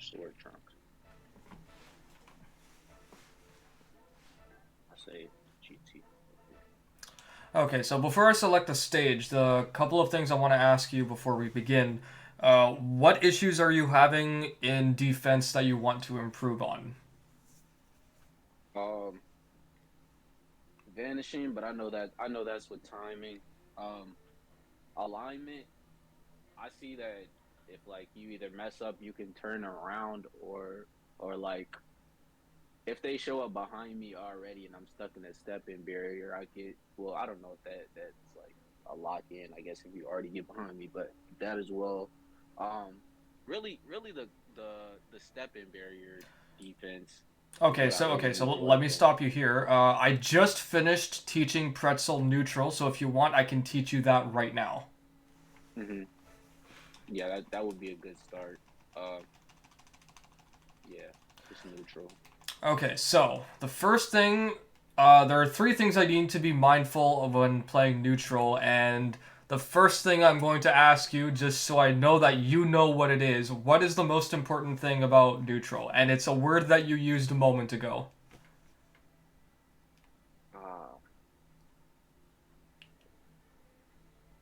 Sword trunks. I say GT. Okay, so before I select a stage, the couple of things I want to ask you before we begin. What issues are you having in defense that you want to improve on? Um, Vanishing, but I know that's with timing. Um, Alignment. I see that if like you either mess up, you can turn around, or like if they show up behind me already and I'm stuck in a step in barrier, I get well. I don't know if that's like a lock in. I guess if you already get behind me, but that as well. Um, really the step in barrier defense is Okay, what I so really okay, so need to let work me on. stop you here. I just finished teaching pretzel neutral, so if you want, I can teach you that right now. Hmm. Yeah, that would be a good start. Um, yeah, just neutral. Okay, so the first thing, there are three things I need to be mindful of when playing neutral, and the first thing I'm going to ask you, just so I know that you know what it is, what is the most important thing about neutral? And it's a word that you used a moment ago. Uh,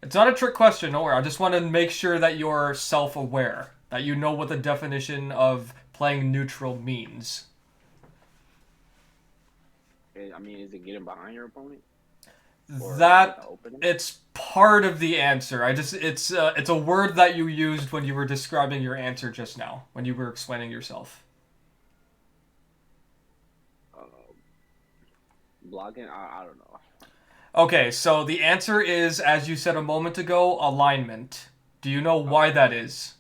It's not a trick question, don't worry. I just want to make sure that you're self aware, that you know what the definition of playing neutral means. I mean, is it getting behind your opponent, or is it the That opening? it's part of the answer. It's a word that you used when you were describing your answer just now when you were explaining yourself. Um, Blocking? I don't know. Okay, so the answer is, as you said a moment ago, alignment. Do you know why Okay. that is?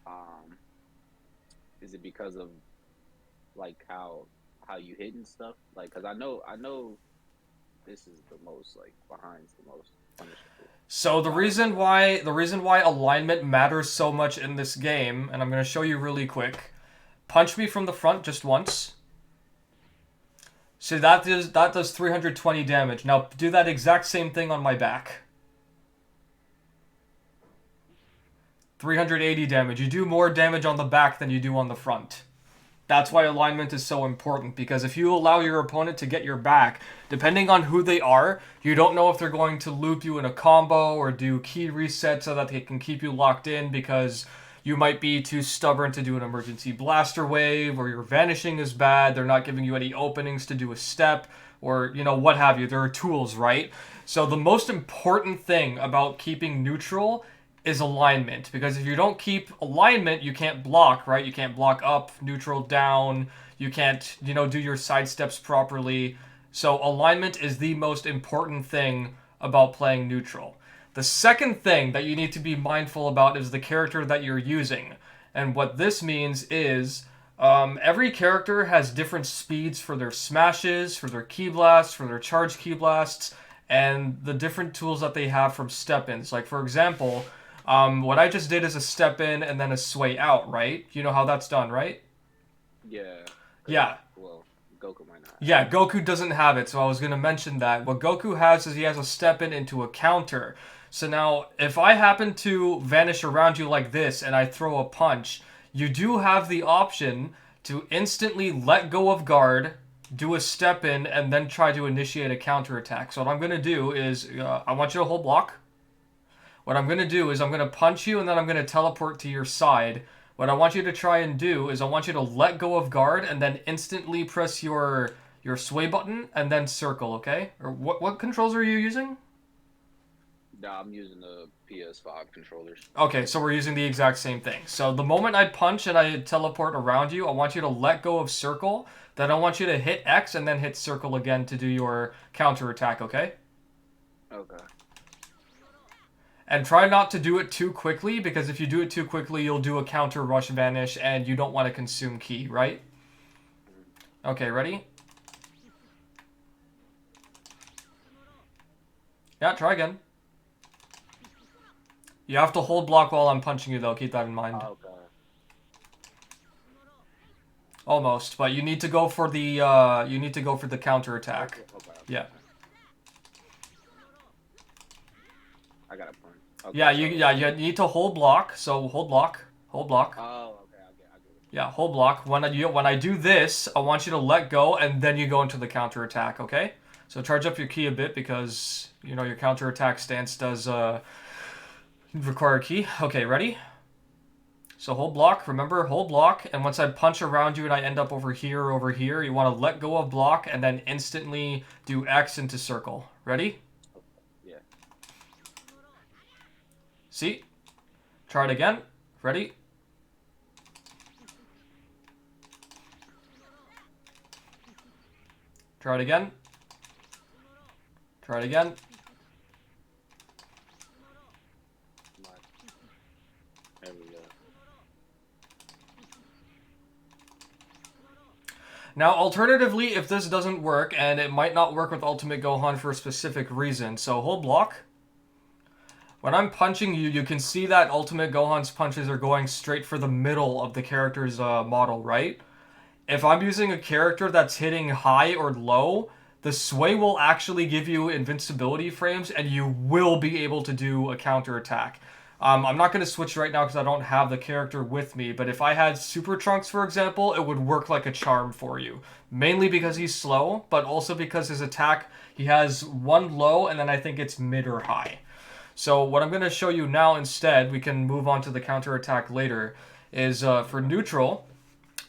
Um, is it because of like how you hit and stuff? Like, cause I know this is the most like behind's the most punishable. So So I don't know. the reason why alignment matters so much in this game, and I'm going to show you really quick. Punch me from the front just once. So that does 320 damage. Now do that exact same thing on my back. 380 damage. You do more damage on the back than you do on the front. That's why Mm, alignment is so important, because if you allow your opponent to get your back, depending on who they are, you don't know if they're going to loop you in a combo or do key reset so that they can keep you locked in, because you might be too stubborn to do an emergency blaster wave, or your vanishing is bad, they're not giving you any openings to do a step, or what have you. There are tools, right? So the most important thing about keeping neutral is alignment, because if you don't keep alignment, you can't block, right? You can't block up, neutral, down. You can't, do your side steps properly. So alignment is the most important thing about playing neutral. The second thing that you need to be mindful about is the character that you're using. And what this means is every character has different speeds for their smashes, for their key blasts, for their charge key blasts, and the different tools that they have from step ins. Like, for example, what I just did is a step in and then a sway out, right? You know how that's done, right? yeah, cause Yeah. well, Goku might not have Yeah, it. Goku doesn't have it, so I was going to mention that. What Goku has is he has a step in into a counter. So now, if I happen to vanish around you like this and I throw a punch, you do have the option to instantly let go of guard, do a step in, and then try to initiate a counter attack. So what I'm going to do is I want you to hold block. What I'm going to do is I'm going to punch you and then I'm going to teleport to your side. What I want you to try and do is I want you to let go of guard and then instantly press your sway button and then circle, okay? Or what controls are you using? Nah, I'm using the PS5 controllers. Okay, so we're using the exact same thing. So the moment I punch and I teleport around you, I want you to let go of circle. Then I want you to hit X and then hit circle again to do your counter attack, okay? Okay. And try not to do it too quickly, because if you do it too quickly, you'll do a counter rush vanish and you don't want to consume ki, right? Mm, Okay, ready? Yeah, try again. You have to hold block while I'm punching you though, keep that in mind. okay. Almost, but you need to go for the counter attack. Yeah. Okay. I got a point. Okay, Yeah, you so need to hold block. So hold block. Hold block. Oh, okay, I get it. Yeah, hold block. When I do this, I want you to let go, and then you go into the counterattack, okay? So charge up your ki a bit because, you know, your counterattack stance does require ki. Okay, ready? So hold block, remember, hold block, and once I punch around you and I end up over here, you want to let go of block and then instantly do X into circle. Ready? Yeah. See? Try it again. Ready? Try it again. Try it again. There we go. Now, alternatively, if this doesn't work, and it might not work with Ultimate Gohan for a specific reason, so hold block. When I'm punching you, you can see that Ultimate Gohan's punches are going straight for the middle of the character's model, right? If I'm using a character that's hitting high or low, the sway will actually give you invincibility frames, and you will be able to do a counterattack. I'm not going to switch right now because I don't have the character with me, but if I had Super Trunks, for example, it would work like a charm for you. Mainly because he's slow, but also because his attack, he has one low, and then I think it's mid or high. So what I'm going to show you now instead, we can move on to the counterattack later, is for neutral,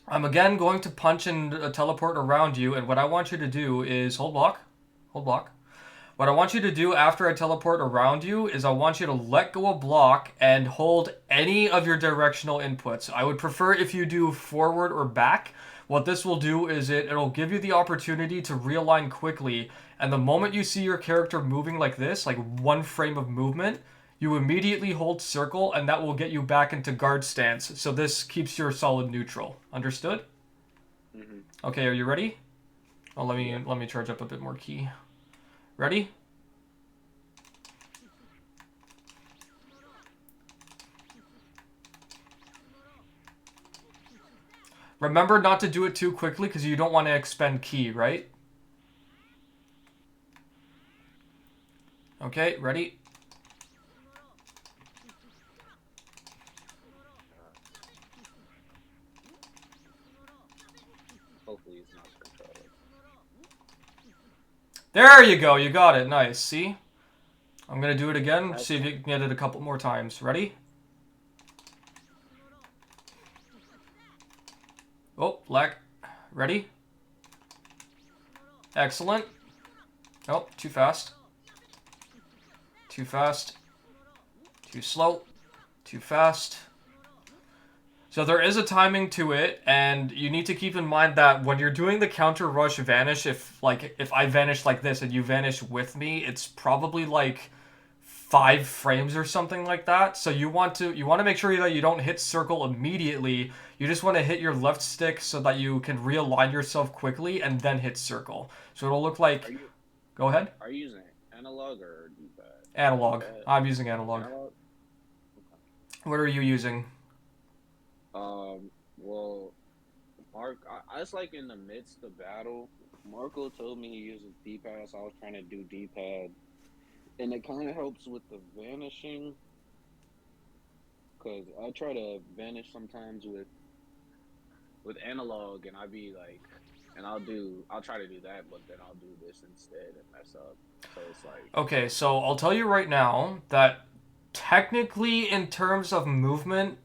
I'm again going to punch and teleport around you, and what I want you to do is hold block. Hold block. What I want you to do after I teleport around you is I want you to let go of block and hold any of your directional inputs. I would prefer if you do forward or back. What this will do is it'll give you the opportunity to realign quickly, and the moment you see your character moving like this, like one frame of movement, you immediately hold circle, and that will get you back into guard stance. So this keeps your solid neutral. Understood? Mm-hmm. Okay, are you ready? Oh, let me charge up a bit more ki. Ready? Remember not to do it too quickly because you don't want to expend ki, right? Okay, ready? Hopefully it's not controller. There you go, you got it. Nice, see? I'm going to do it again, see if you can get it a couple more times. Ready? Oh, lag. Ready? Excellent. Oh, too fast. Too fast. Too slow. Too fast. So there is a timing to it, and you need to keep in mind that when you're doing the counter rush vanish, if I vanish like this and you vanish with me, it's probably like 5 frames or something like that. So you want to make sure that you don't hit circle immediately. You just want to hit your left stick so that you can realign yourself quickly and then hit circle. So it'll look like. Go ahead. Are you using analog or D-pad? Analog. I'm using analog. Analog? Okay. What are you using? Well, Mark, I was like in the midst of battle. Marco told me he uses D-pad, so I was trying to do D-pad. And it kind of helps with the vanishing. Because I try to vanish sometimes with analog, and I'd be like, and I'll try to do that, but then I'll do this instead and mess up. So it's like. Okay, so I'll tell you right now that technically, in terms of movement,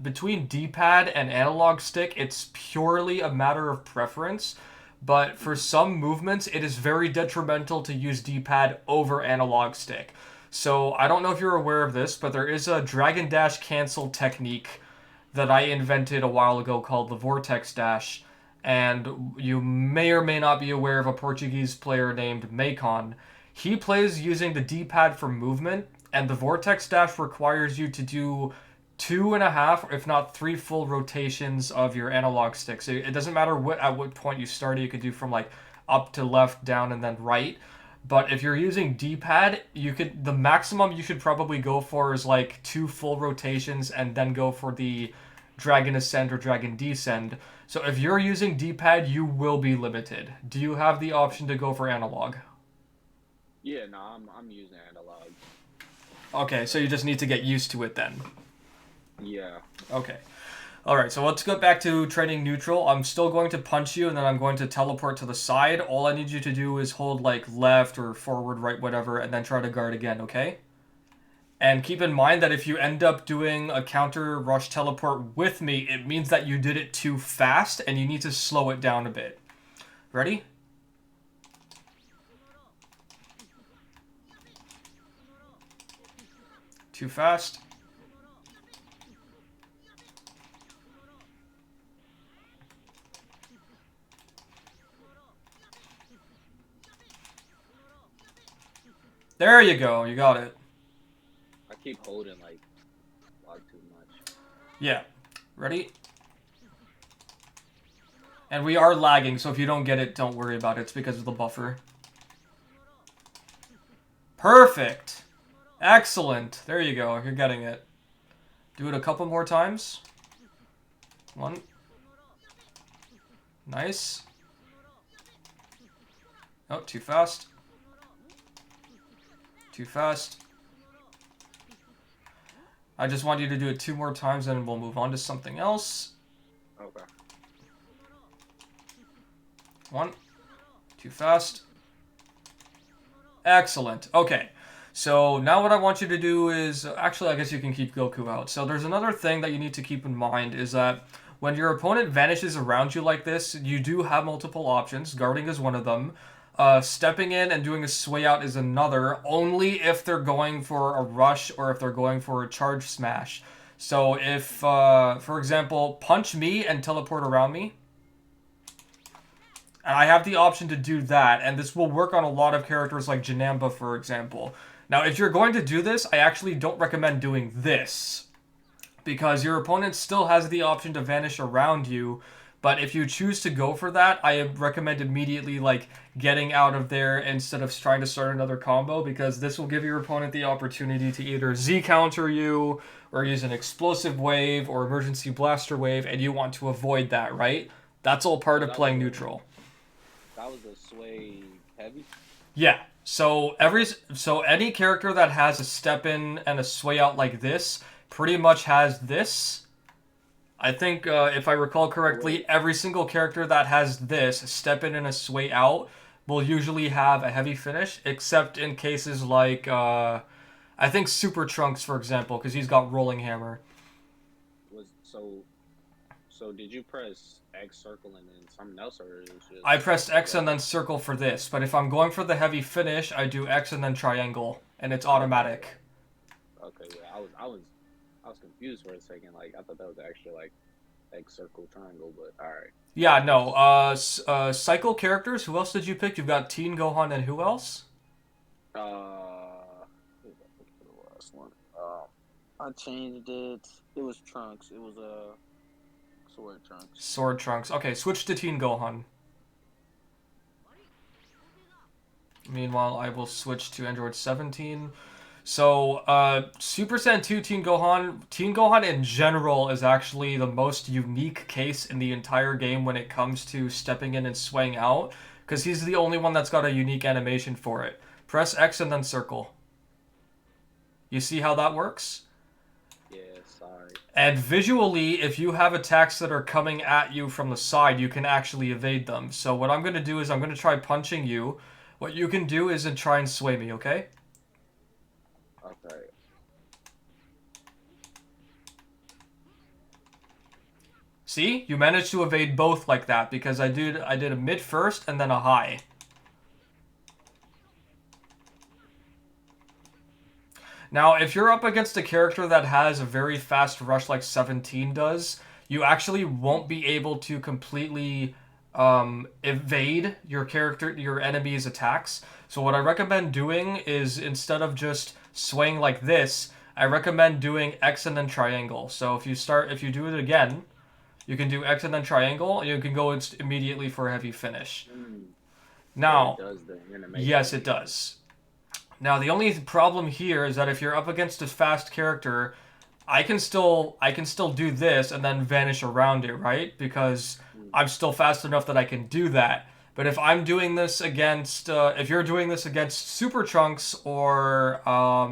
between D-pad and analog stick, it's purely a matter of preference. But for some movements, it is very detrimental to use D-pad over analog stick. So I don't know if you're aware of this, but there is a Dragon Dash cancel technique that I invented a while ago called the Vortex Dash. And you may or may not be aware of a Portuguese player named Macon. He plays using the D-pad for movement, and the Vortex Dash requires you to do 2.5, if not 3 full rotations of your analog stick. So it doesn't matter at what point you started. You could do from like up to left, down, and then right. But if you're using D-pad, the maximum you should probably go for is like 2 full rotations and then go for the Dragon Ascend or Dragon Descend. So if you're using D-pad, you will be limited. Do you have the option to go for analog? Yeah, no, I'm using analog. Okay, so you just need to get used to it then. Yeah. Okay. Alright, so let's go back to training neutral. I'm still going to punch you, and then I'm going to teleport to the side. All I need you to do is hold, like, left or forward, right, whatever, and then try to guard again, okay? And keep in mind that if you end up doing a counter rush teleport with me, it means that you did it too fast, and you need to slow it down a bit. Ready? Too fast. There you go. You got it. I keep holding like too much. Yeah. Ready? And we are lagging, so if you don't get it, don't worry about it. It's because of the buffer. Perfect. Excellent. There you go. You're getting it. Do it a couple more times. One. Nice. Oh, too fast. Too fast. I just want you to do it 2 more times, and we'll move on to something else. Okay. 1. Too fast. Excellent. Okay. So now what I want you to do is... Actually, I guess you can keep Goku out. So there's another thing that you need to keep in mind is that when your opponent vanishes around you like this, you do have multiple options. Guarding is one of them. Stepping in and doing a sway out is another, only if they're going for a rush or if they're going for a charge smash. So if, for example, punch me and teleport around me, and I have the option to do that, and this will work on a lot of characters like Janamba, for example. Now, if you're going to do this, I actually don't recommend doing this, because your opponent still has the option to vanish around you. But if you choose to go for that, I recommend immediately, like, getting out of there instead of trying to start another combo, because this will give your opponent the opportunity to either Z-counter you, or use an explosive wave, or emergency blaster wave, and you want to avoid that, right? That's all part of playing neutral. That was a sway heavy? Yeah. So any character that has a step in and a sway out like this pretty much has this. I think, if I recall correctly, every single character that has this, step in and a sway out, will usually have a heavy finish, except in cases like, I think Super Trunks, for example, because he's got Rolling Hammer. So did you press X circle and then something else, or is it just... I pressed X and then circle for this, but if I'm going for the heavy finish, I do X and then triangle, and it's automatic. Okay, yeah, I was confused for a second. Like, I thought that was actually like X circle triangle, but all right. Yeah, no. Cycle characters. Who else did you pick? You've got Teen Gohan and who else? Who did I pick for the last one? I changed it. It was Trunks. It was Sword Trunks. Sword Trunks. Okay, switch to Teen Gohan. Meanwhile, I will switch to Android 17. So, Super Saiyan 2 Teen Gohan in general is actually the most unique case in the entire game when it comes to stepping in and swaying out, because he's the only one that's got a unique animation for it. Press X and then circle. You see how that works? Yeah, sorry. And visually, if you have attacks that are coming at you from the side, you can actually evade them. So what I'm going to do is I'm going to try punching you. What you can do is try and sway me, okay? Okay. See? You managed to evade both like that because I did a mid first and then a high. Now, if you're up against a character that has a very fast rush like 17 does, you actually won't be able to completely evade your enemy's attacks. So what I recommend doing is, instead of just swaying like this, I recommend doing X and then triangle. So if you do it again, you can do X and then triangle, and you can go immediately for a heavy finish. Now, yes, it does. Now, the only problem here is that if you're up against a fast character, I can still do this and then vanish around it, right? Because I'm still fast enough that I can do that. But if I'm doing this against, if you're doing this against Super Trunks or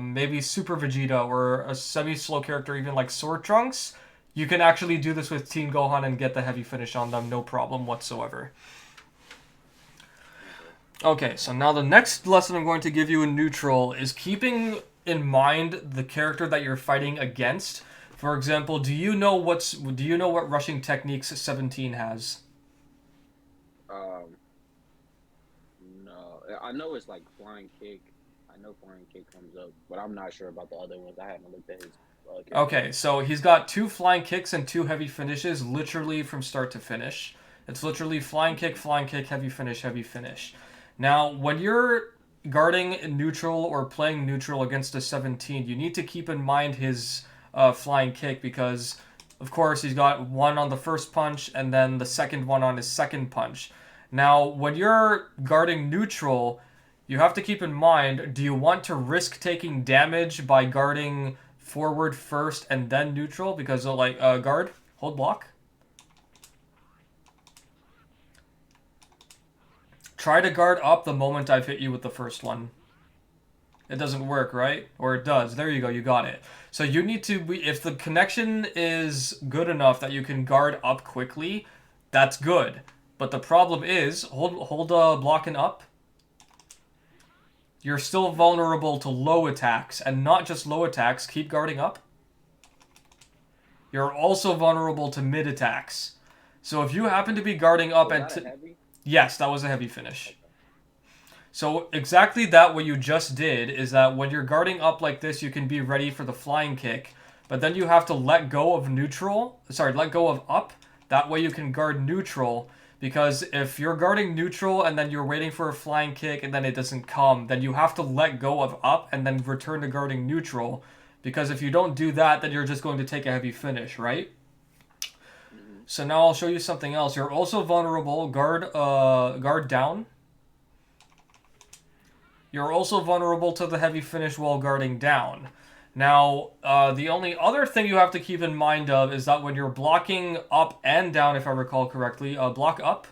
maybe Super Vegeta or a semi-slow character even like Sword Trunks, you can actually do this with Teen Gohan and get the heavy finish on them, no problem whatsoever. Okay, so now the next lesson I'm going to give you in neutral is keeping in mind the character that you're fighting against. For example, do you know what rushing techniques 17 has? Um, no, I know it's like flying kick. I know flying kick comes up, but I'm not sure about the other ones. I haven't looked at his character. Okay, so he's got 2 flying kicks and 2 heavy finishes, literally from start to finish. It's literally flying kick, heavy finish, heavy finish. Now, when you're guarding neutral or playing neutral against a 17, you need to keep in mind his flying kick because, of course, he's got one on the first punch and then the second one on his second punch. Now, when you're guarding neutral, you have to keep in mind, do you want to risk taking damage by guarding forward first and then neutral? Because, guard, hold block. Try to guard up the moment I've hit you with the first one. It doesn't work, right? Or it does. There you go, you got it. So you need to be, if the connection is good enough that you can guard up quickly, that's good. But the problem is, hold block and up. You're still vulnerable to low attacks, and not just low attacks, keep guarding up. You're also vulnerable to mid attacks. So if you happen to be guarding up yes, that was a heavy finish. Okay. So exactly that what you just did is that when you're guarding up like this, you can be ready for the flying kick, but then you have to let go of let go of up. That way you can guard neutral, because if you're guarding neutral and then you're waiting for a flying kick and then it doesn't come, then you have to let go of up and then return to guarding neutral, because if you don't do that, then you're just going to take a heavy finish, right? So now I'll show you something else. You're also vulnerable. Guard down. You're also vulnerable to the heavy finish while guarding down. Now, the only other thing you have to keep in mind of is that when you're blocking up and down, if I recall correctly, block up.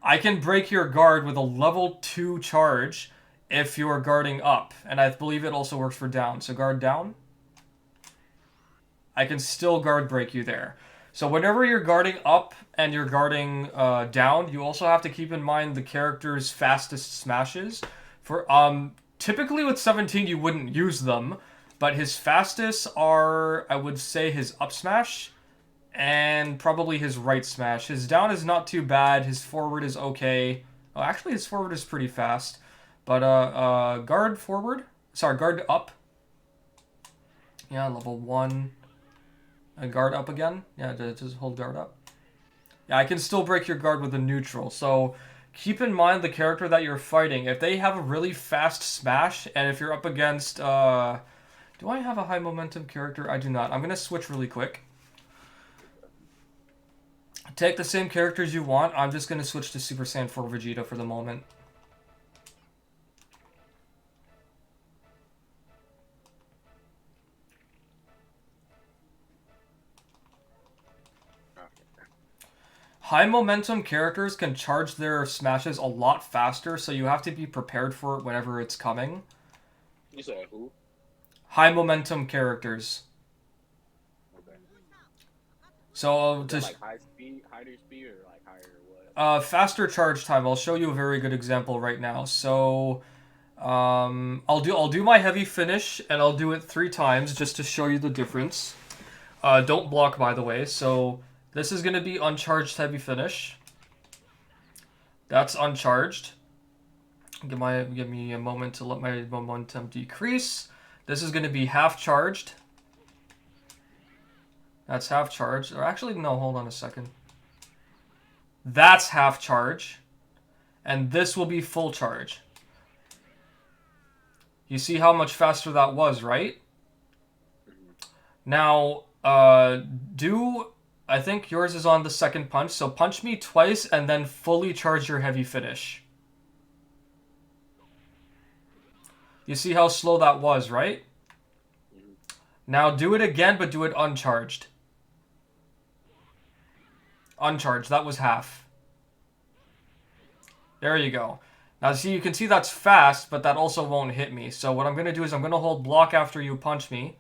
I can break your guard with a level 2 charge if you're guarding up. And I believe it also works for down. So guard down. I can still guard break you there. So whenever you're guarding up and you're guarding down, you also have to keep in mind the character's fastest smashes. For typically with 17 you wouldn't use them, but his fastest are, I would say, his up smash and probably his right smash. His down is not too bad. His forward is okay. Oh, actually his forward is pretty fast. But guard up. Yeah, level 1. And guard up again. Yeah, just hold guard up. Yeah, I can still break your guard with a neutral. So keep in mind the character that you're fighting. If they have a really fast smash, and if you're up against... do I have a high momentum character? I do not. I'm going to switch really quick. Take the same characters you want. I'm just going to switch to Super Saiyan 4 Vegeta for the moment. High momentum characters can charge their smashes a lot faster, so you have to be prepared for it whenever it's coming. You said who? High momentum characters. Okay. So like higher speed or like higher what? Faster charge time. I'll show you a very good example right now. So I'll do my heavy finish and I'll do it 3 times just to show you the difference. Don't block, by the way. So this is going to be uncharged heavy finish. That's uncharged. Give me a moment to let my momentum decrease. This is going to be half charged. That's half charged. Or actually, no, hold on a second. That's half charge. And this will be full charge. You see how much faster that was, right? Now, I think yours is on the second punch, so punch me twice and then fully charge your heavy finish. You see how slow that was, right? Now do it again, but do it uncharged. Uncharged. That was half. There you go. Now, see, you can see that's fast, but that also won't hit me. So what I'm going to do is I'm going to hold block after you punch me.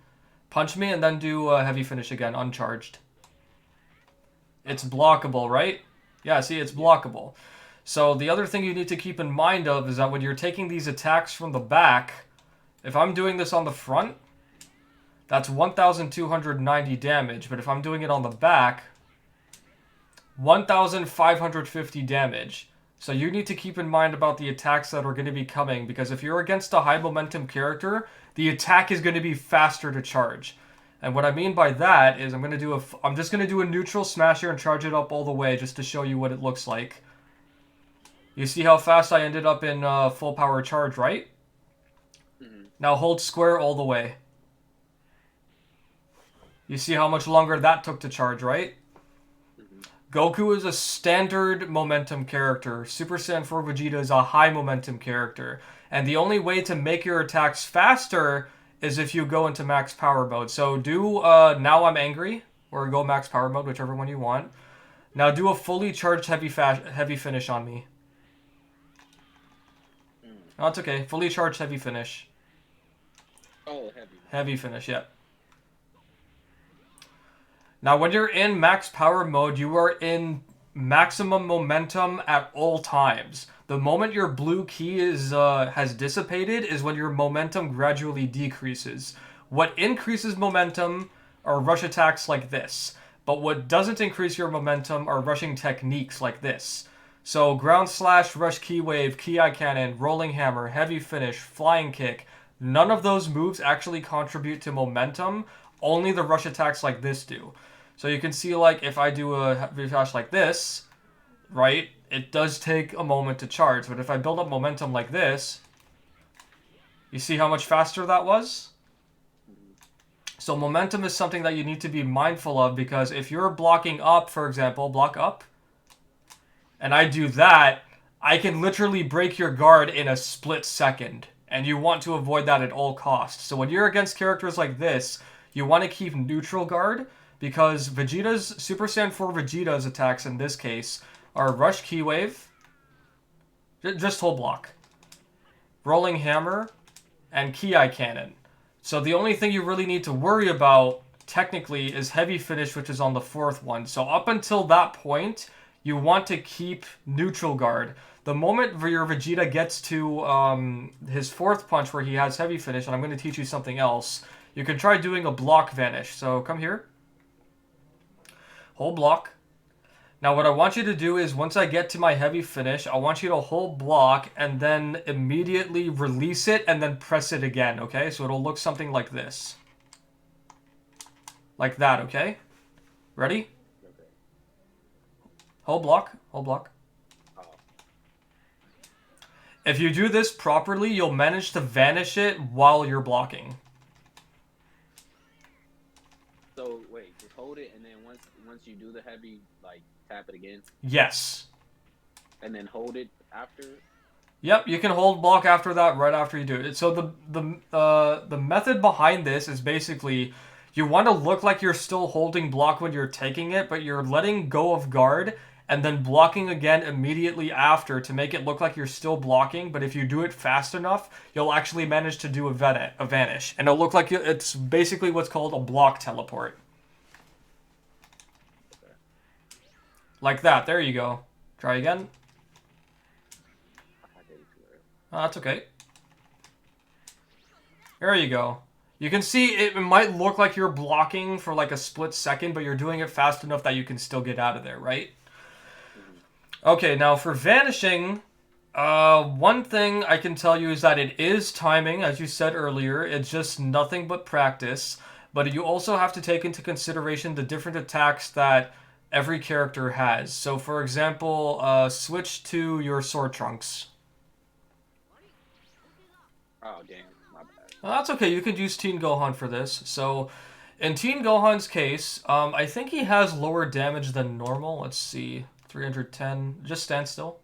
Punch me and then do heavy finish again, uncharged. It's blockable, right? Yeah, see, it's blockable. So the other thing you need to keep in mind of is that when you're taking these attacks from the back, if I'm doing this on the front, that's 1,290 damage. But if I'm doing it on the back, 1,550 damage. So you need to keep in mind about the attacks that are going to be coming, because if you're against a high momentum character, the attack is going to be faster to charge. And what I mean by that is I'm just going to do a neutral smash here and charge it up all the way just to show you what it looks like. You see how fast I ended up in full power charge, right? Mm-hmm. Now hold square all the way. You see how much longer that took to charge, right? Mm-hmm. Goku is a standard momentum character. Super Saiyan 4 Vegeta is a high momentum character. And the only way to make your attacks faster is if you go into max power mode. So do Now I'm Angry, or go max power mode, whichever one you want. Now do a fully charged heavy finish on me. Oh, it's okay. Fully charged heavy finish. Oh, heavy. Heavy finish, yeah. Now, when you're in max power mode, you are in maximum momentum at all times. The moment your blue key has dissipated is when your momentum gradually decreases. What increases momentum are rush attacks like this. But what doesn't increase your momentum are rushing techniques like this. So ground slash, rush key wave, ki cannon, rolling hammer, heavy finish, flying kick. None of those moves actually contribute to momentum. Only the rush attacks like this do. So you can see, like, if I do a heavy flash like this, right, it does take a moment to charge. But if I build up momentum like this, you see how much faster that was? So momentum is something that you need to be mindful of, because if you're blocking up, for example, block up, and I do that, I can literally break your guard in a split second. And you want to avoid that at all costs. So when you're against characters like this, you want to keep neutral guard, because Super Saiyan 4 Vegeta's attacks in this case are rush key wave, just hold block, rolling hammer, and ki cannon. So the only thing you really need to worry about, technically, is heavy finish, which is on the fourth one. So up until that point, you want to keep neutral guard. The moment your Vegeta gets to his fourth punch where he has heavy finish, and I'm going to teach you something else, you can try doing a block vanish. So come here. Hold block. Now what I want you to do is, once I get to my heavy finish, I want you to hold block and then immediately release it and then press it again, okay? So it'll look something like this. Like that, okay? Ready? Okay. Hold block. Hold block. Oh. If you do this properly, you'll manage to vanish it while you're blocking. So wait, just hold it, and then once you do the heavy, like, tap it again? Yes. And then hold it after? Yep, you can hold block after that, right after you do it. So the method behind this is basically, you want to look like you're still holding block when you're taking it, but you're letting go of guard and then blocking again immediately after to make it look like you're still blocking. But if you do it fast enough, you'll actually manage to do a vanish. And it'll look like it's basically what's called a block teleport. Okay. Like that. There you go. Try again. Oh, that's okay. There you go. You can see it might look like you're blocking for like a split second, but you're doing it fast enough that you can still get out of there, right? Okay, now for vanishing, one thing I can tell you is that it is timing, as you said earlier. It's just nothing but practice. But you also have to take into consideration the different attacks that every character has. So, for example, switch to your sword trunks. Oh, damn. My bad. That's okay. You could use Teen Gohan for this. So, in Teen Gohan's case, I think he has lower damage than normal. Let's see. 310. Just stand still.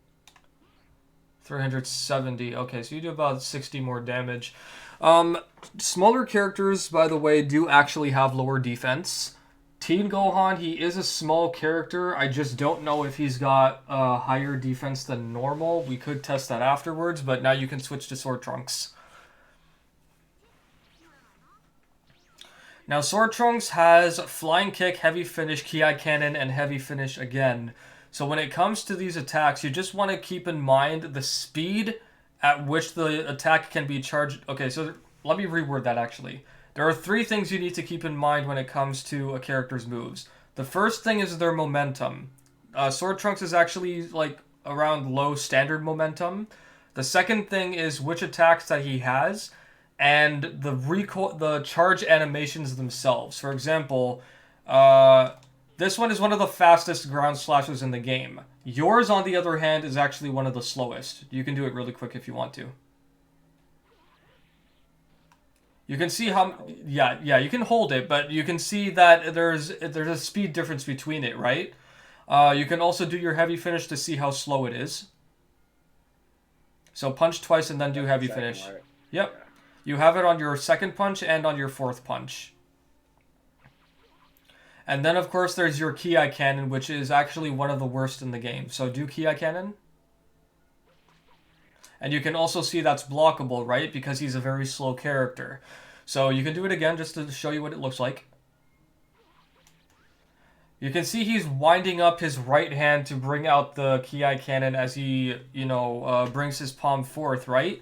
370. Okay, so you do about 60 more damage. Smaller characters, by the way, do actually have lower defense. Teen Gohan, he is a small character. I just don't know if he's got higher defense than normal. We could test that afterwards, but now you can switch to Sword Trunks. Now, Sword Trunks has Flying Kick, Heavy Finish, Ki Cannon, and Heavy Finish again. So when it comes to these attacks, you just want to keep in mind the speed at which the attack can be charged. Okay, so let me reword that actually. There are three things you need to keep in mind when it comes to a character's moves. The first thing is their momentum. Sword Trunks is actually like around low standard momentum. The second thing is which attacks that he has, and the charge animations themselves. For example, this one is one of the fastest ground slashers in the game. Yours, on the other hand, is actually one of the slowest. You can do it really quick if you want to. You can see how, yeah, you can hold it, but you can see that there's a speed difference between it, right? You can also do your heavy finish to see how slow it is. So punch twice and then do heavy finish. Right? Yep. Yeah. You have it on your second punch and on your fourth punch. And then, of course, there's your Ki Cannon, which is actually one of the worst in the game. So do Ki Cannon. And you can also see that's blockable, right? Because he's a very slow character. So you can do it again just to show you what it looks like. You can see he's winding up his right hand to bring out the Ki Cannon as he, brings his palm forth, right?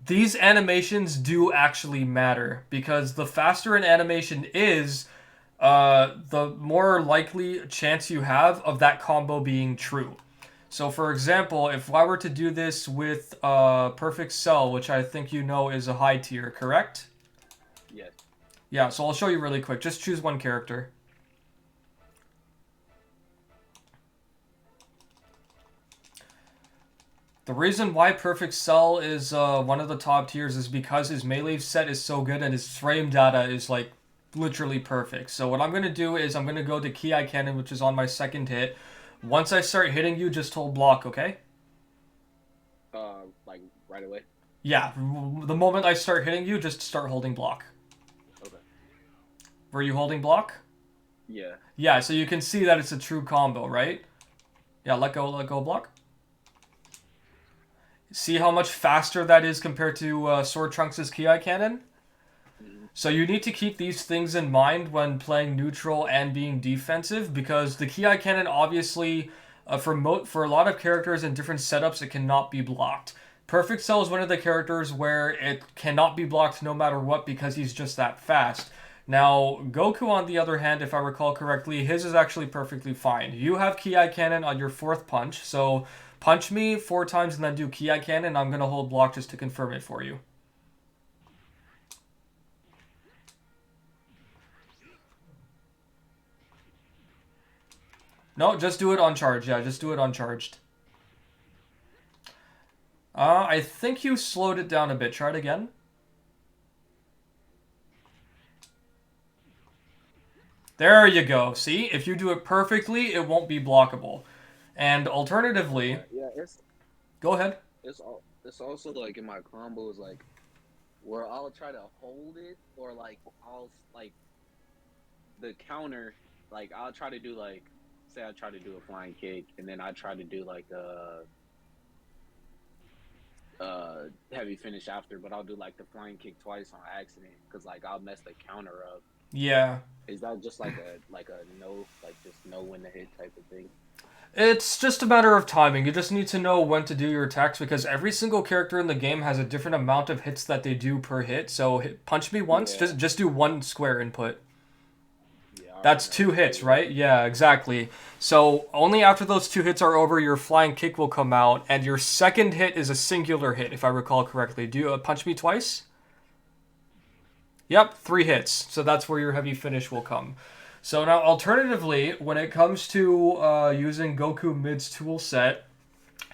These animations do actually matter, because the faster an animation is, the more likely chance you have of that combo being true. So, for example, if I were to do this with Perfect Cell, which I think you know is a high tier, correct? Yes. Yeah, so I'll show you really quick. Just choose one character. The reason why Perfect Cell is one of the top tiers is because his melee set is so good and his frame data is like literally perfect. So what I'm going to do is I'm going to go to Ki Cannon, which is on my second hit. Once I start hitting you, just hold block, okay? Like right away? Yeah, the moment I start hitting you, just start holding block. Okay. Were you holding block? Yeah. Yeah, so you can see that it's a true combo, right? Yeah, let go block. See how much faster that is compared to Sword Trunks' Ki Cannon? So you need to keep these things in mind when playing neutral and being defensive, because the Ki Cannon obviously, for a lot of characters in different setups, it cannot be blocked. Perfect Cell is one of the characters where it cannot be blocked no matter what because he's just that fast. Now, Goku, on the other hand, if I recall correctly, his is actually perfectly fine. You have Ki Cannon on your fourth punch, so punch me 4 times and then do Ki Cannon. I'm going to hold block just to confirm it for you. No, just do it on charge. Yeah, just do it uncharged. I think you slowed it down a bit. Try it again. There you go. See? If you do it perfectly, it won't be blockable. And alternatively... Yeah, it's... Go ahead. It's also, like, in my combos, like, where I'll try to hold it, or, like, I'll, like, the counter, like, I'll try to do, like, say I try to do a flying kick, and then I try to do, like, heavy finish after, but I'll do, like, the flying kick twice on accident, because, like, I'll mess the counter up. Yeah. Is that just, like a no, like, just know when to hit type of thing? It's just a matter of timing. You just need to know when to do your attacks, because every single character in the game has a different amount of hits that they do per hit. So punch me once, yeah. just do one square input. Yeah, that's 2 hits, right? Yeah, exactly. So only after those 2 hits are over, your flying kick will come out, and your second hit is a singular hit, if I recall correctly. Do you punch me twice? Yep, 3 hits. So that's where your heavy finish will come. So now, alternatively, when it comes to using Goku Mid's tool set,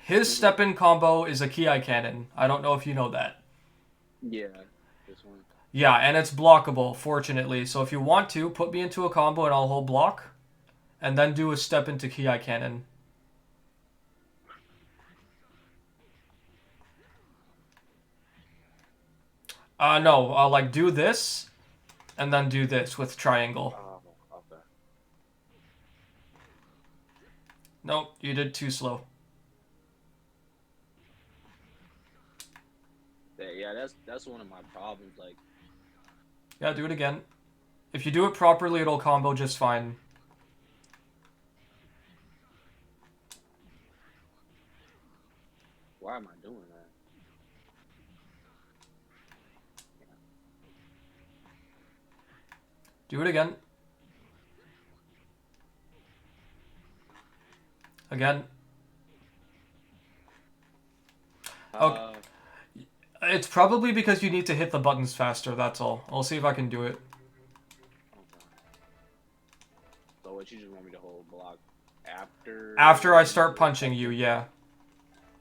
his step-in combo is a Ki Cannon. I don't know if you know that. Yeah, this one. Yeah, and it's blockable, fortunately. So if you want to, put me into a combo and I'll hold block, and then do a step into Ki Cannon. No, like do this, and then do this with triangle. Nope, you did too slow. Yeah, that's one of my problems. Like, Yeah, do it again. If you do it properly, it'll combo just fine. why am I doing that? Do it again. Again. Okay. Uh, It's probably because you need to hit the buttons faster, that's all. I'll see if I can do it. okay. So what, you just want me to hold block after? After I start punching you, yeah.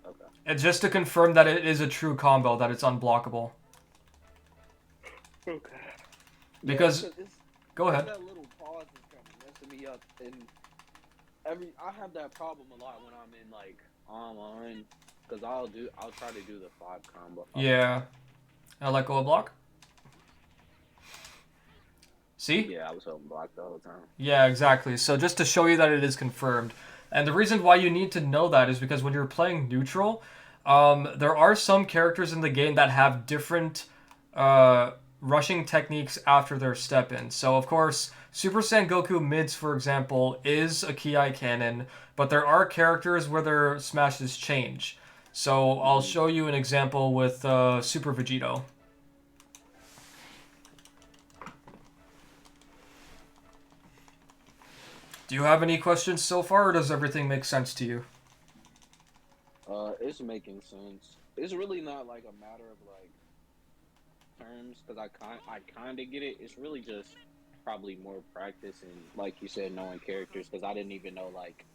Okay. It's just to confirm that it is a true combo, that it's unblockable. Okay. Because... Yeah, Go ahead. That little pause is kind of messing me up, and I have that problem a lot when I'm in like online, because I'll try to do the 5 combo. Yeah. I let go of block. See? Yeah, I was holding block the whole time. Yeah, exactly. So just to show you that it is confirmed. And the reason why you need to know that is because when you're playing neutral, there are some characters in the game that have different rushing techniques after their step in. So of course, Super Saiyan Goku mids, for example, is a Ki cannon, but there are characters where their smashes change. So I'll show you an example with Super Vegito. Do you have any questions so far, or does everything make sense to you? It's making sense. It's really not like a matter of like terms, because I kind of get it. It's really just probably more practice and, like you said, knowing characters, because I didn't even know like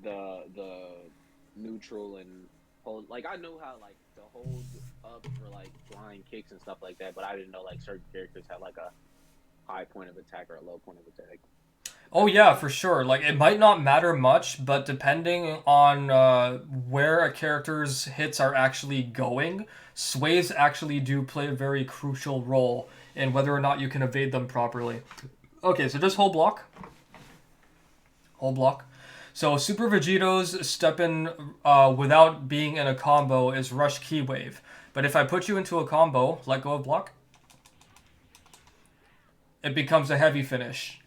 the neutral and hold. Like, I know how like to hold up for like flying kicks and stuff like that, but I didn't know like certain characters had like a high point of attack or a low point of attack. Oh yeah, for sure. Like it might not matter much, but depending on where a character's hits are actually going, sways actually do play a very crucial role in whether or not you can evade them properly. Okay, so just hold block. Hold block. So Super Vegito's step in without being in a combo is Rush Ki Wave. But if I put you into a combo, let go of block, it becomes a heavy finish.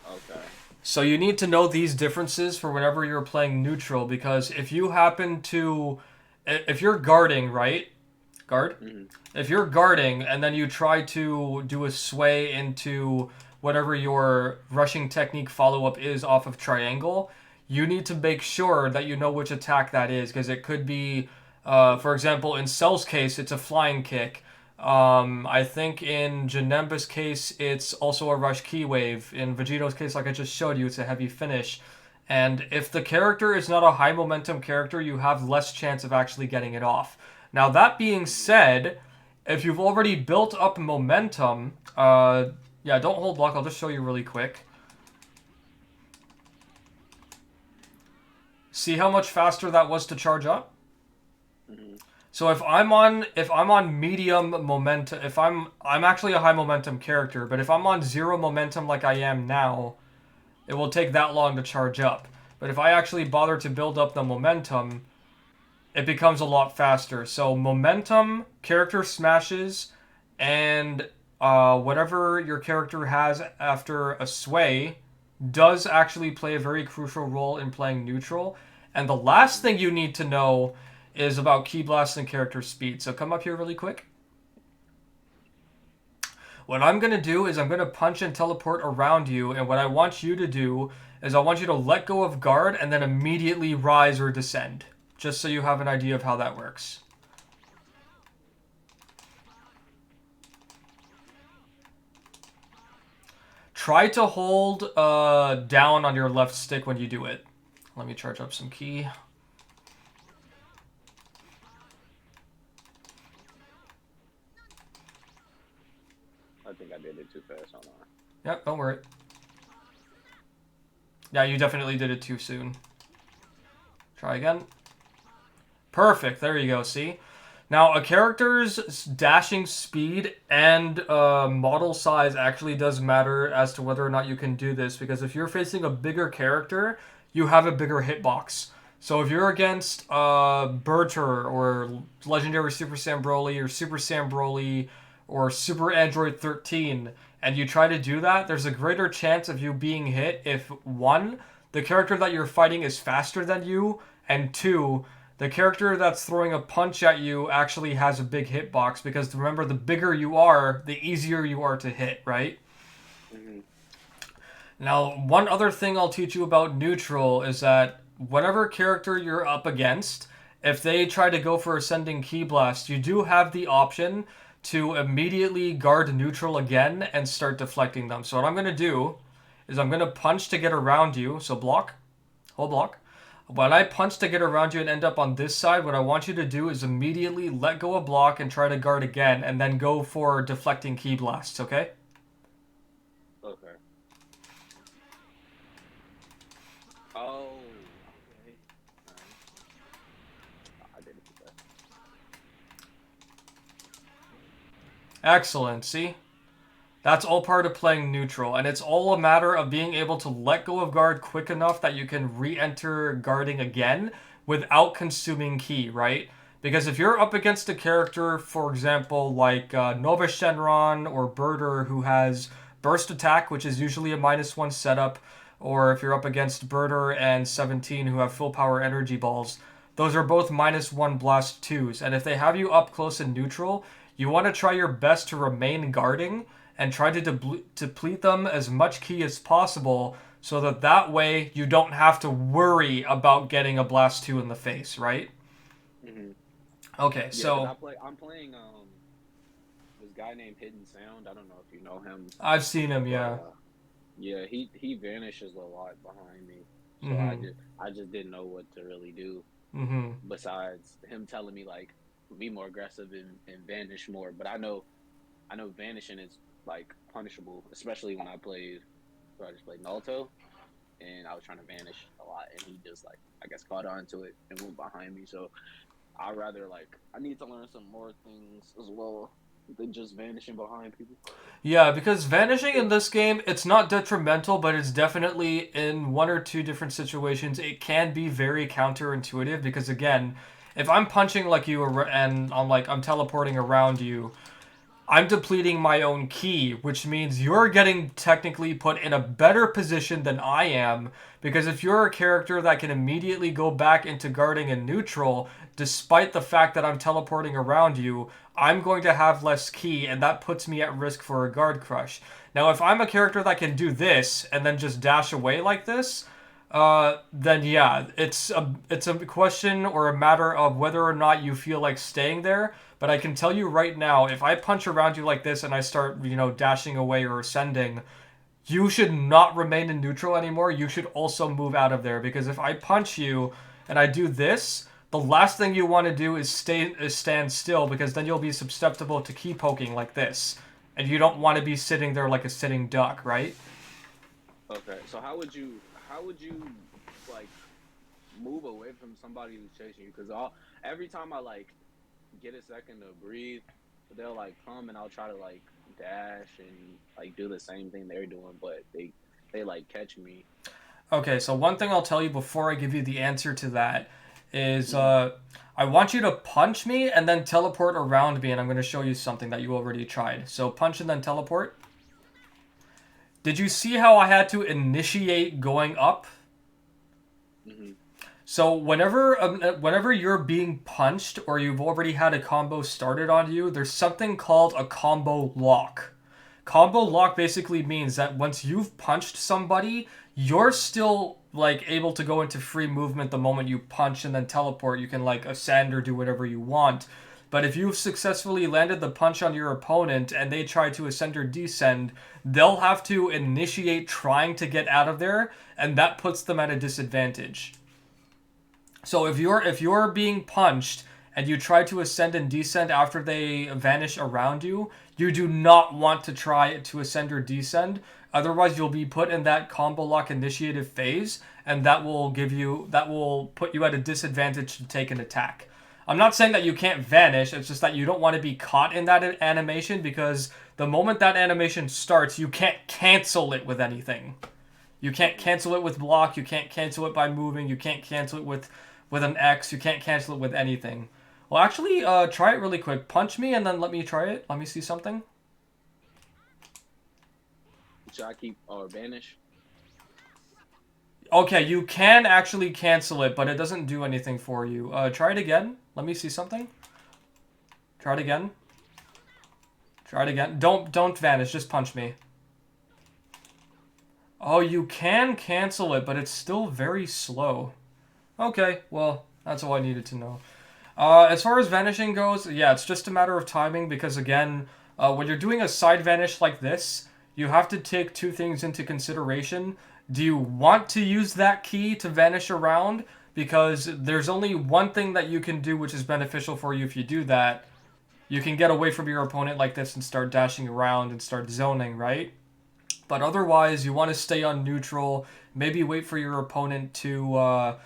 Okay. So you need to know these differences for whenever you're playing neutral, because if you happen to... If you're guarding, right? Guard? Mm-hmm. If you're guarding and then you try to do a sway into whatever your rushing technique follow-up is off of triangle, you need to make sure that you know which attack that is, because it could be, for example, in Cell's case, it's a flying kick. I think in Janemba's case, it's also a rush key wave. In Vegito's case, like I just showed you, it's a heavy finish. And if the character is not a high momentum character, you have less chance of actually getting it off. Now, that being said, if you've already built up momentum, yeah, don't hold block. I'll just show you really quick. See how much faster that was to charge up? Mm-hmm. So if I'm on medium momentum, if I'm actually a high momentum character, but if I'm on 0 momentum like I am now, it will take that long to charge up. But if I actually bother to build up the momentum, it becomes a lot faster. So momentum, character smashes, and whatever your character has after a sway does actually play a very crucial role in playing neutral. And the last thing you need to know is about Ki Blast and character speed. So come up here really quick. What I'm going to do is I'm going to punch and teleport around you, and what I want you to do is I want you to let go of guard and then immediately rise or descend, just so you have an idea of how that works. Try to hold down on your left stick when you do it. Let me charge up some ki. I think I did it too fast online. Yep, don't worry. Yeah, you definitely did it too soon. Try again. Perfect, there you go, see? Now, a character's dashing speed and model size actually does matter as to whether or not you can do this, because if you're facing a bigger character, you have a bigger hitbox. So if you're against Berter or Legendary Super Saiyan Broly or Super Saiyan Broly or Super Android 13, and you try to do that, there's a greater chance of you being hit if, one, the character that you're fighting is faster than you, and two, the character that's throwing a punch at you actually has a big hitbox, because remember, the bigger you are, the easier you are to hit, right? Hmm. Now, one other thing I'll teach you about neutral is that whatever character you're up against, if they try to go for Ascending Ki Blast, you do have the option to immediately guard neutral again and start deflecting them. So what I'm going to do is I'm going to punch to get around you. So block, hold block. When I punch to get around you and end up on this side, what I want you to do is immediately let go of block and try to guard again, and then go for deflecting Ki Blasts, okay? Okay. Oh, okay. I didn't do that. Excellent, see? That's all part of playing neutral, and it's all a matter of being able to let go of guard quick enough that you can re-enter guarding again without consuming ki, right? Because if you're up against a character, for example, like Nova Shenron or Birder, who has burst attack, which is usually a -1 setup, or if you're up against Birder and 17, who have full power energy balls, those are both -1 blast 2s, and if they have you up close and neutral, you want to try your best to remain guarding and try to deplete them as much ki as possible, so that way you don't have to worry about getting a blast 2 in the face, right? Hmm. Okay, Yeah, so I'm playing this guy named Hidden Sound. I don't know if you know him, I've seen him, but yeah. yeah, he vanishes a lot behind me. So Mm-hmm. I just didn't know what to really do Mm-hmm. besides him telling me like be more aggressive and vanish more. But I know vanishing is like punishable, especially when I just played Naruto and I was trying to vanish a lot, and he just like I guess caught on to it and went behind me. So I need to learn some more things as well than just vanishing behind people. Yeah, because vanishing in this game, it's not detrimental, but it's definitely in one or two different situations, it can be very counterintuitive, because again, if I'm punching like you and I'm teleporting around you, I'm depleting my own ki, which means you're getting technically put in a better position than I am. Because if you're a character that can immediately go back into guarding and neutral, despite the fact that I'm teleporting around you, I'm going to have less ki, and that puts me at risk for a guard crush. Now, if I'm a character that can do this and then just dash away like this, then yeah, it's a question or a matter of whether or not you feel like staying there. But I can tell you right now, if I punch around you like this and I start, dashing away or ascending, you should not remain in neutral anymore. You should also move out of there, because if I punch you and I do this, the last thing you want to do is stand still, because then you'll be susceptible to key poking like this, and you don't want to be sitting there like a sitting duck, right? Okay, so how would you like move away from somebody who's chasing you? Because every time I like get a second to breathe, they'll like come and I'll try to like dash and like do the same thing they're doing, but they like catch me. Okay, so one thing I'll tell you before I give you the answer to that is Hmm. I want you to punch me and then teleport around me, and I'm going to show you something that you already tried. So punch and then teleport. Did you see how I had to initiate going up? Hmm. So whenever you're being punched or you've already had a combo started on you, there's something called a combo lock. Combo lock basically means that once you've punched somebody, you're still like able to go into free movement the moment you punch and then teleport. You can like ascend or do whatever you want. But if you've successfully landed the punch on your opponent and they try to ascend or descend, they'll have to initiate trying to get out of there, and that puts them at a disadvantage. So if you're being punched and you try to ascend and descend after they vanish around you, you do not want to try to ascend or descend. Otherwise, you'll be put in that combo lock initiative phase, and that will put you at a disadvantage to take an attack. I'm not saying that you can't vanish. It's just that you don't want to be caught in that animation because the moment that animation starts, you can't cancel it with anything. You can't cancel it with block. You can't cancel it by moving. You can't cancel it with an X. You can't cancel it with anything. Well, actually, try it really quick. Punch me and then let me try it. Let me see something. Should I keep or vanish? Okay, you can actually cancel it, but it doesn't do anything for you. Try it again. Let me see something. Try it again. Try it again. Don't vanish. Just punch me. Oh, you can cancel it, but it's still very slow. Okay, well, that's all I needed to know. As far as vanishing goes, yeah, it's just a matter of timing because, again, when you're doing a side vanish like this, you have to take two things into consideration. Do you want to use that key to vanish around? Because there's only one thing that you can do which is beneficial for you if you do that. You can get away from your opponent like this and start dashing around and start zoning, right? But otherwise, you want to stay on neutral. Maybe wait for your opponent to,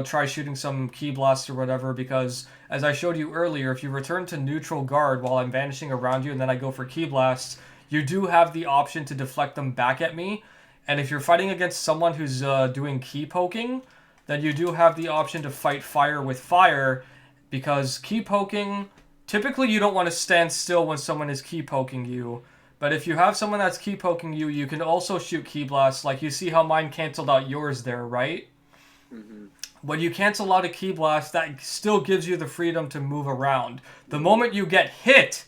try shooting some key blasts or whatever. Because as I showed you earlier, if you return to neutral guard while I'm vanishing around you and then I go for key blasts, you do have the option to deflect them back at me. And if you're fighting against someone who's doing key poking, then you do have the option to fight fire with fire. Because key poking, typically you don't want to stand still when someone is key poking you. But if you have someone that's key poking you, you can also shoot key blasts. Like you see how mine canceled out yours there, right? Mm-hmm. When you cancel out a key blast, that still gives you the freedom to move around. The moment you get hit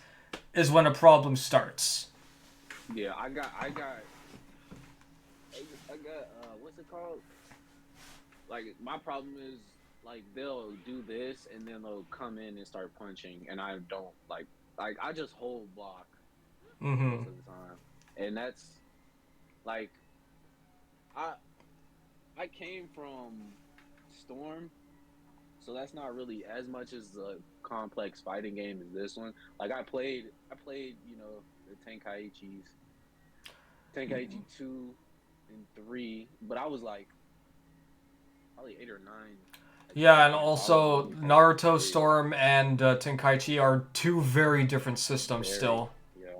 is when a problem starts. Yeah, I got what's it called? Like my problem is like they'll do this and then they'll come in and start punching, and I don't like I just hold block most of the time, and that's like I came from Storm, so that's not really as much as a complex fighting game as this one. Like I played the Tenkaichi 2 and 3, but I was like probably 8 or 9. Yeah, and also Naruto Storm and Tenkaichi are two very different systems still. Yeah.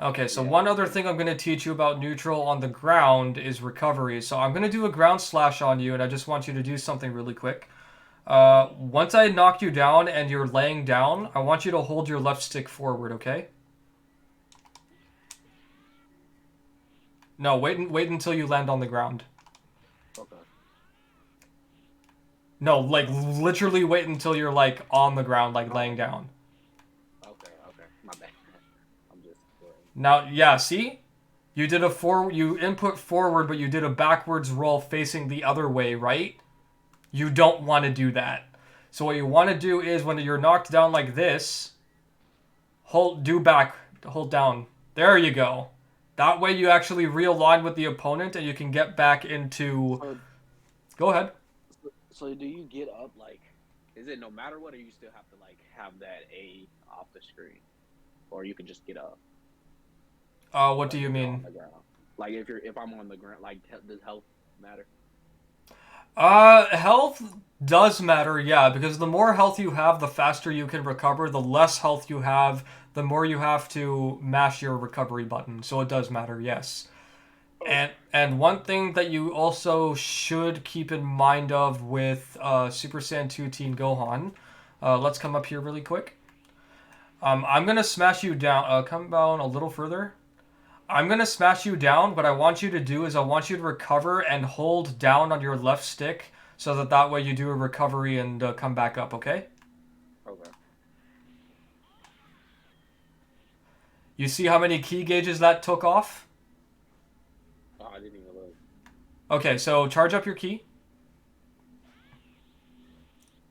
Okay, so one other thing I'm going to teach you about neutral on the ground is recovery. So I'm going to do a ground slash on you, and I just want you to do something really quick. Once I knock you down and you're laying down, I want you to hold your left stick forward, okay? No, wait until you land on the ground. Okay. No, like literally wait until you're like on the ground, like laying down. Okay. My bad. I'm just Now, yeah, see? You input forward, but you did a backwards roll facing the other way, right? You don't want to do that. So what you want to do is when you're knocked down like this, hold down. There you go. That way you actually realign with the opponent and you can get back into... Go ahead. So do you get up, like, is it no matter what, or you still have to, like, have that A off the screen? Or you can just get up? What do you mean? Like, if I'm on the ground, like, does health matter? Health does matter, yeah, because the more health you have, the faster you can recover. The less health you have, the more you have to mash your recovery button. So it does matter, yes. And one thing that you also should keep in mind of with Super Saiyan 2 Teen Gohan, let's come up here really quick. I'm going to smash you down. Come down a little further. I'm going to smash you down. What I want you to do is I want you to recover and hold down on your left stick so that way you do a recovery and come back up, okay? Okay. You see how many key gauges that took off? Oh, I didn't even look. Okay, so charge up your key.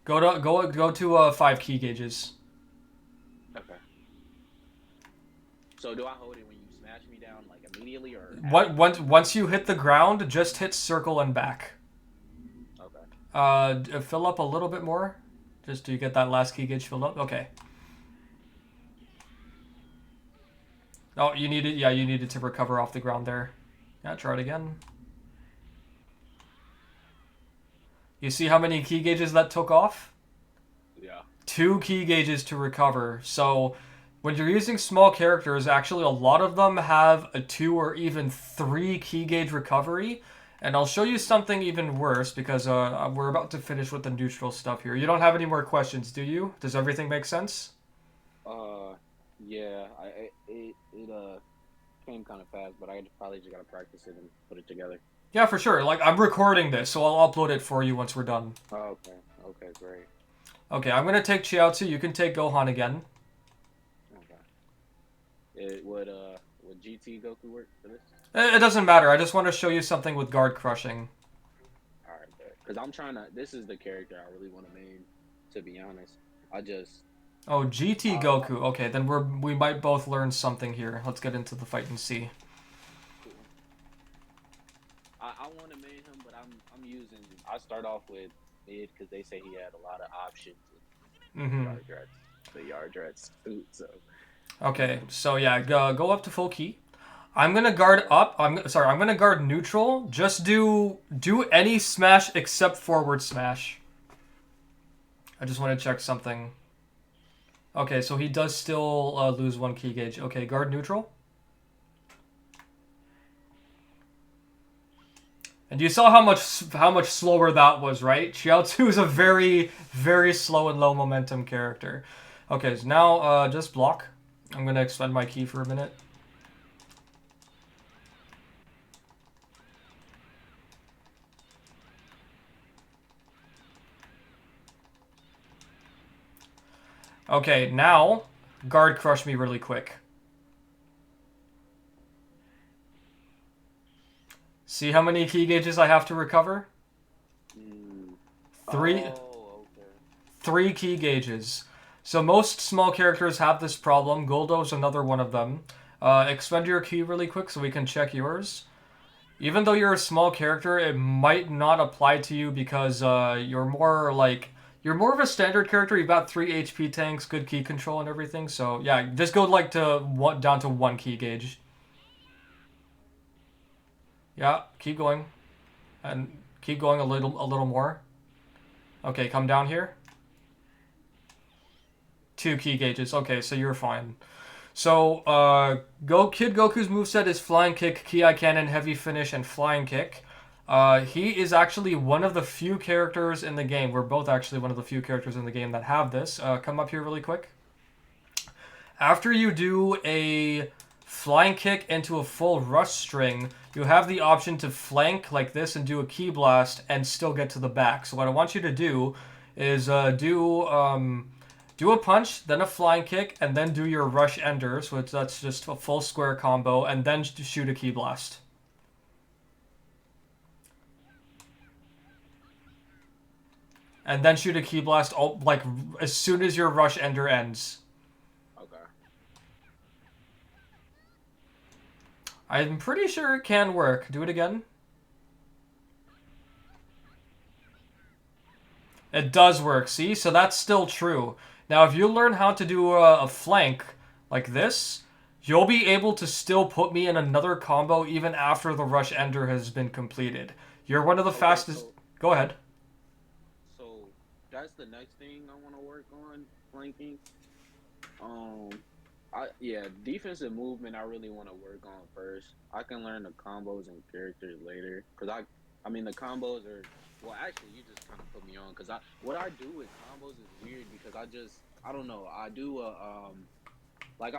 Go to 5 key gauges. Okay. So do I hold it when you smash me down, like immediately, or once you hit the ground, just hit circle and back. Okay. Fill up a little bit more. Just do you get that last key gauge filled up? Okay. Oh, you needed to recover off the ground there. Yeah, try it again. You see how many key gauges that took off? Yeah. 2 key gauges to recover. So when you're using small characters, actually a lot of them have a 2 or even 3 key gauge recovery. And I'll show you something even worse because we're about to finish with the neutral stuff here. You don't have any more questions, do you? Does everything make sense? Uh, yeah. It came kind of fast, but I probably just gotta practice it and put it together. Yeah, for sure. Like, I'm recording this, so I'll upload it for you once we're done. Oh, okay. Okay, great. Okay, I'm gonna take Chiaotzu. You can take Gohan again. Okay. It would GT Goku work for this? It doesn't matter. I just want to show you something with guard crushing. All right, because I'm trying to. This is the character I really want to main. To be honest, I just. Oh, GT Goku. Okay, then we might both learn something here. Let's get into the fight and see. Cool. I want to main him, but I'm using. I start off with mid because they say he had a lot of options. The Yardrat's suit. So. Okay, so yeah, go up to full key. I'm gonna guard up. I'm gonna guard neutral. Just do any smash except forward smash. I just want to check something. Okay, so he does still lose 1 key gauge. Okay, guard neutral. And you saw how much slower that was, right? Chiaotzu is a very, very slow and low momentum character. Okay, so now just block. I'm gonna expend my key for a minute. Okay, now guard crush me really quick. See how many key gauges I have to recover? 3. Oh, okay. 3 key gauges. So most small characters have this problem. Goldo's another one of them. Expend your key really quick so we can check yours. Even though you're a small character, it might not apply to you because you're more of a standard character. You've got 3 HP tanks, good key control and everything. So yeah, just go down to 1 key gauge. Yeah, keep going. And keep going a little more. Okay, come down here. 2 key gauges. Okay, so you're fine. So, Kid Goku's moveset is Flying Kick, Ki Cannon, Heavy Finish, and Flying Kick. He is actually one of the few characters in the game. We're both actually one of the few characters in the game that have this. Come up here really quick. After you do a Flying Kick into a full rush string, you have the option to flank like this and do a Ki Blast and still get to the back. So what I want you to do is do a punch, then a flying kick, and then do your rush ender. So that's just a full square combo, and then shoot a Ki Blast. And then shoot a Ki Blast like as soon as your rush ender ends. Okay. I'm pretty sure it can work. Do it again. It does work, see? So that's still true. Now, if you learn how to do a flank like this, you'll be able to still put me in another combo even after the rush ender has been completed. You're one of the fastest... Go ahead. So, that's the next thing I want to work on, flanking. Defensive movement I really want to work on first. I can learn the combos and characters later. Because I mean, the combos are... Well, actually, you just kind of put me on. Because what I do with combos is weird because I don't know. I do I'll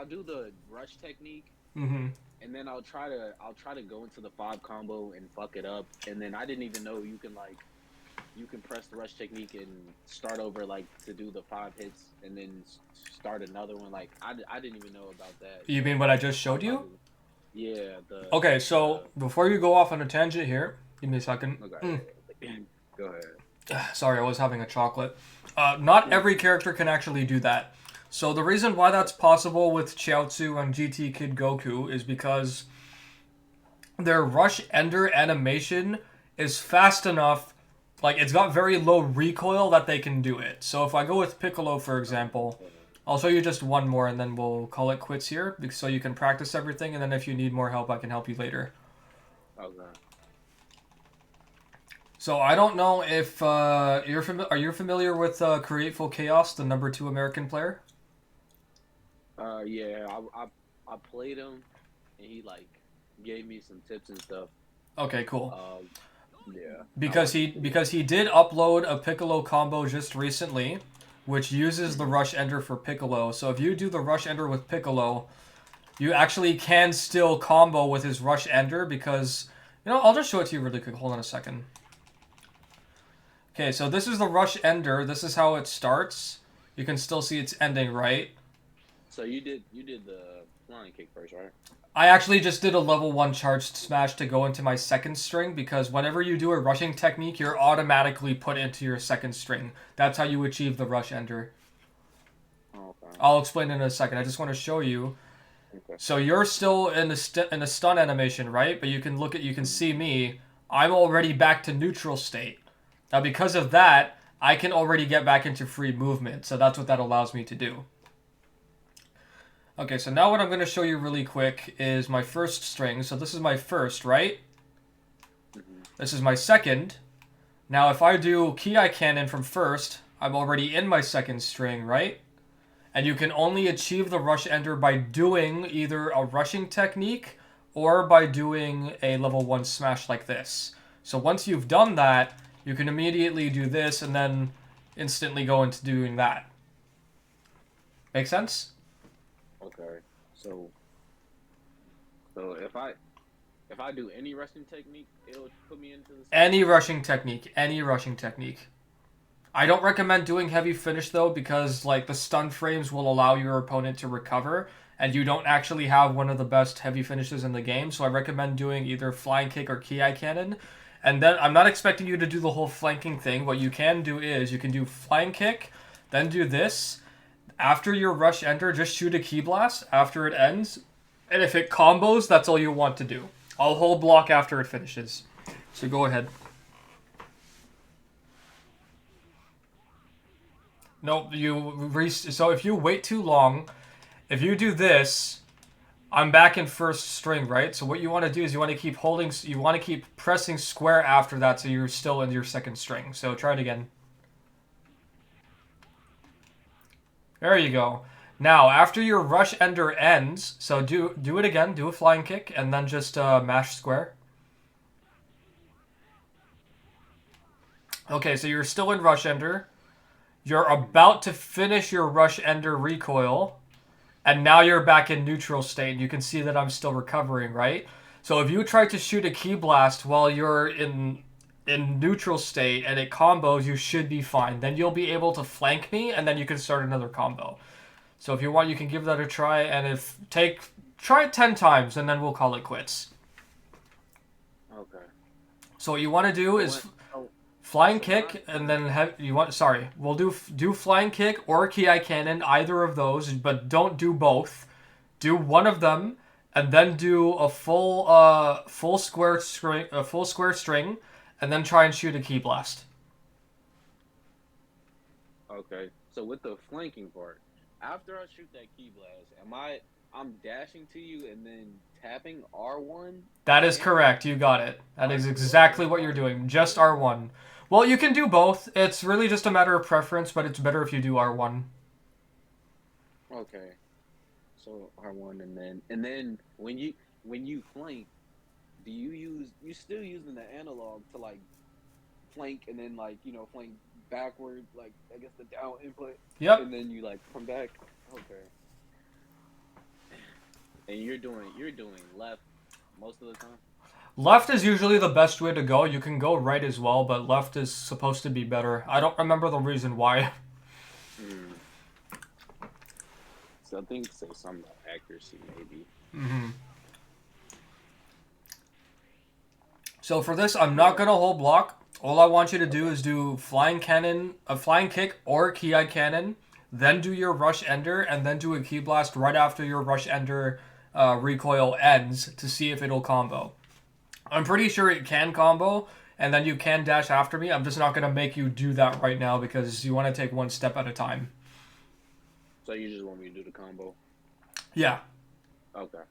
do the rush technique. Mm-hmm. And then I'll try to go into the 5 combo and fuck it up. And then I didn't even know you can press the rush technique and start over to do the 5 hits and then start another one. I didn't even know about that. You mean what I just showed you? Yeah. Okay, so before you go off on a tangent here, give me a second. Okay. Go ahead. Sorry, I was having a chocolate. Not every character can actually do that. So the reason why that's possible with Chiaotzu and GT Kid Goku is because their rush ender animation is fast enough, it's got very low recoil that they can do it. So if I go with Piccolo, for example, I'll show you just one more and then we'll call it quits here so you can practice everything, and then if you need more help, I can help you later. Okay. So I don't know if are you familiar with Createful Chaos, the #2 American player? Yeah, I played him, and he like gave me some tips and stuff. Okay, cool. Um, yeah, I Because watched he his video. because he did upload a Piccolo combo just recently, which uses the Hmm. Rush Ender for Piccolo. So if you do the Rush Ender with Piccolo, you actually can still combo with his Rush Ender because I'll just show it to you really quick. Hold on a second. Okay, so this is the Rush Ender. This is how it starts. You can still see it's ending, right? So you did the flying kick first, right? I actually just did a level 1 charged smash to go into my second string because whenever you do a rushing technique, you're automatically put into your second string. That's how you achieve the Rush Ender. Oh, okay. I'll explain in a second. I just want to show you. Okay. So you're still in the stun animation, right? But you can Mhm. see me. I'm already back to neutral state. Now because of that, I can already get back into free movement. So that's what that allows me to do. Okay, so now what I'm going to show you really quick is my first string. So this is my first, right? Mhm. This is my second. Now if I do Ki Cannon from first, I'm already in my second string, right? And you can only achieve the Rush Ender by doing either a rushing technique or by doing a level 1 smash like this. So once you've done that, you can immediately do this and then instantly go into doing that. Make sense? Okay. So so if I do any wrestling technique, it'll put me into the second Any string. rushing technique. Any rushing technique. I don't recommend doing heavy finish though because like the stun frames will allow your opponent to recover and you don't actually have one of the best heavy finishes in the game. So I recommend doing either flying kick or ki cannon. And then I'm not expecting you to do the whole flanking thing. What you can do is you can do flying kick, then do this. After your rush enter, just shoot a ki blast after it ends. And if it combos, that's all you want to do. I'll hold block after it finishes. So go ahead. Nope, so if you wait too long, if you do this, I'm back in first string, right? So what you want to do is you want to keep pressing square after that so you're still in your second string. So try it again. There you go. Now, after your rush ender ends, so do it again, do a flying kick, and then just mash square. Okay, so you're still in rush ender. You're Mhm. about to finish your rush ender recoil. And now you're back in neutral state, and you can see that I'm still recovering, right? So if you try to shoot a ki blast while you're in neutral state and it combos, you should be fine. Then you'll be able to flank me, and then you can start another combo. So if you want, you can give that a try, and if take try it 10 times, and then we'll call it quits. Okay. So what you want to do So is when so flying so when I kick, and then we'll do flying kick or ki cannon, either of those, but don't do both. Do one of them and then do a full square string and then try and shoot a key blast. okay, so with the flanking part, after I shoot that key blast, I'm dashing to you and then tapping R1 That is and correct. You got it. That I is can do all exactly three at what you're once? doing. Just R1. Well, you can do both. It's really just a matter of preference, but it's better if you do R1. Okay. So R1 and then when you flank, you still using the analog to like flank and then like, flank backward, like I guess the down input, Yep. and then you like come back. Okay. And you're doing left most of the time? Left is usually the best way to go. You can go right as well, but left is supposed to be better. I don't remember the reason why. Mm. So I think say something about accuracy maybe. Mm-hmm. So for this, I'm not Yeah. gonna hold block. All I want you to do Okay. is do a flying kick or ki cannon, then do your rush ender, and then do a ki blast right after your rush ender recoil ends to see if it'll combo. I'm pretty sure it can combo, and then you can dash after me. I'm just not gonna make you do that right now because you want to take one step at a time. So you just want me to do the combo? Yeah. Okay.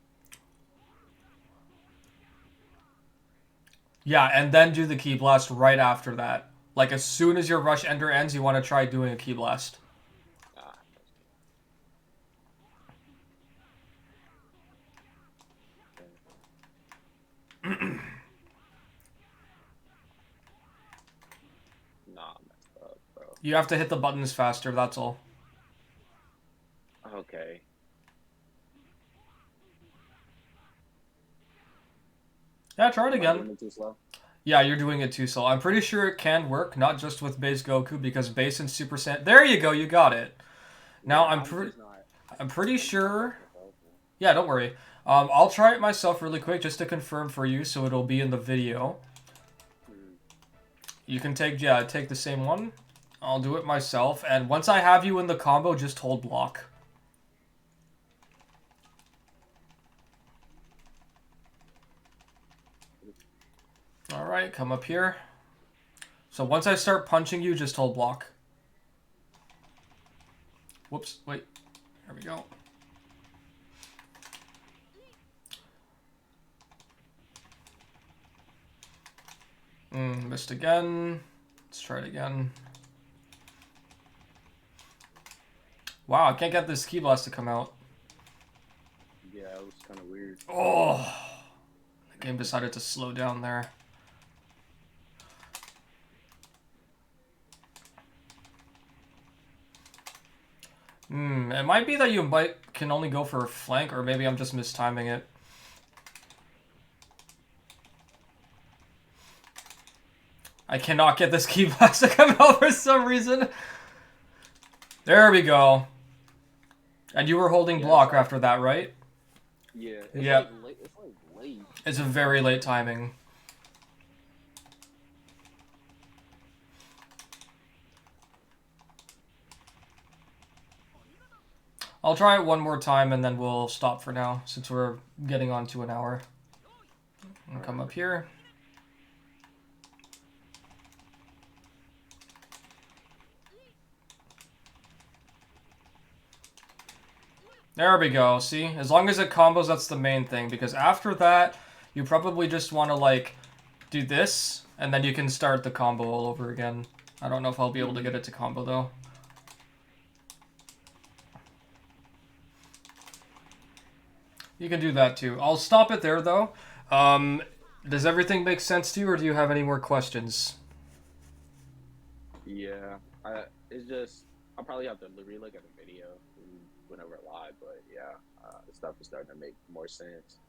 Yeah, and then do the Ki Blast right after that. Like, as soon as your Rush Ender ends, you want to try doing a Ki Blast. Ah, nah, I messed up, bro. You have to hit the buttons faster, that's all. Okay. Yeah, try it Am I again. doing it too slow? Yeah, you're doing it too slow. I'm pretty sure it can work, not just with base Goku, because base and Super Saiyan. There you go, you got it. Now Yeah, I'm just not. I'm pretty I'm just not that sure. professional. Yeah, don't worry. I'll try it myself really quick just to confirm for you, so it'll be in the video. Hmm. You can take the same one. I'll do it myself, and once I have you in the combo, just hold block. All right, come up here. So once I start punching you, just hold block. Whoops, wait. There we go. Missed again. Let's try it again. Wow, I can't get this Ki Blast to come out. Yeah, it was kind of weird. Oh, the game decided to slow down there. It might be that you can only go for a flank, or maybe I'm just mistiming it. I cannot get this Ki Blast to come out for some reason. There we go. And you were holding Yeah, block after that, right? yeah, it's Yep. like late. It's like late. It's a very late timing. I'll try it one more time and then we'll stop for now, since we're getting on to an hour. And come up here. There we go, see? As long as it combos, that's the main thing, because after that, you probably just want to, like, do this, and then you can start the combo all over again. I don't know if I'll be able to get it to combo, though. You can do that, too. I'll stop it there, though. Does everything make sense to you, or do you have any more questions? Yeah, it's just I'll probably have to relook at the video whenever live, but yeah, the stuff is starting to make more sense.